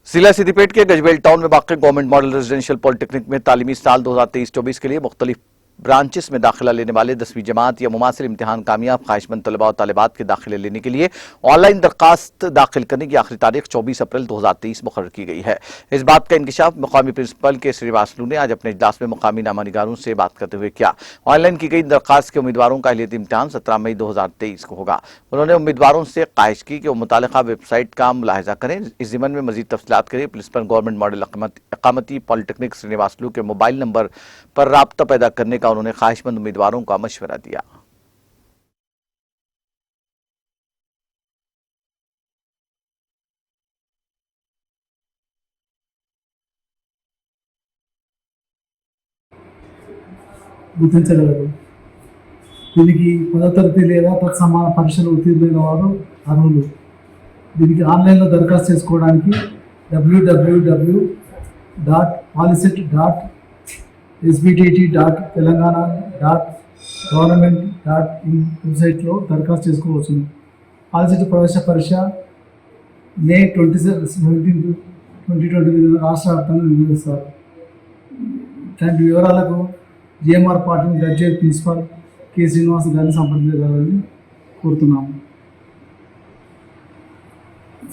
जिला सिद्दीपेट के गजबेल टाउन में वाक़ गवर्नमेंट मॉडल रेजिडेंशियल पॉलिटेक्निक में तालीमी साल 2023-24 के लिए मुख्तलिफ ब्रांचेस में दाखिला लेने वाले 10वीं जमात या मुमासिल इम्तिहान कामयाब ख्वाहिशमंद तलबा और तालिबात के दाखिले लेने के लिए ऑनलाइन दरखास्त दाखिल करने की आखिरी तारीख 24 अप्रैल 2023 मुकर्रर की गई है। इस बात का इंकशाफ मुकामी प्रिंसिपल के श्रीवास्तव ने आज अपने इजलास में मुकामी नामानिगारों से बात करते हुए किया। ऑनलाइन की गई दरखास्त के उम्मीदवारों का अहलियत इम्तिहान 17 मई 2023 को होगा। उन्होंने उम्मीदवारों से ख्वाहिश की कि वो मुतालिका वेबसाइट का मुलाहिजा करें। इस ज़िमन में मजीद तफसीलात करें प्रिंसिपल गवर्नमेंट मॉडल इकामती पॉलिटेक्निक श्रीवास्तव के मोबाइल नंबर पर राब्ता पैदा करने का उन्होंने ख्वाहिशमंद उम्मीदवारों का मशवरा दिया। గుర్తించగలరు. దీనికి 10వ తరగతి లేదా తత్సమాన పరీక్షలు ఉత్తీర్ణులైన వారు అర్హులు. దీనికి ఆన్లైన్లో దరఖాస్తు చేసుకోవడానికి www.polycet.sbtt.telangana.government.in వెబ్సైట్లో దరఖాస్తు చేసుకోవచ్చు. పాలిసెట్ ప్రవేశ పరీక్ష మే 17, 2023 రాష్ట్ర వ్యాప్తంగా నిర్వహిస్తారు. ఇట్లాంటి వివరాలకు GMR party graduate principal K Srinivas గారిని సంప్రదించగలని కోరుతున్నాము.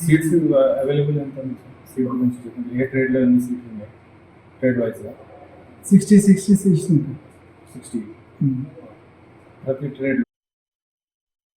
సీట్స్ అవైలబుల్ ఎంత ఉంది? సీట్ గురించి చెప్పండి. ఏ ట్రేడ్లో ఎన్ని సీట్లు ఉన్నాయి? ట్రేడ్ వైజ్గా 60 సీట్స్ ఉంటాయి. 60 ప్రతి ట్రేడ్లో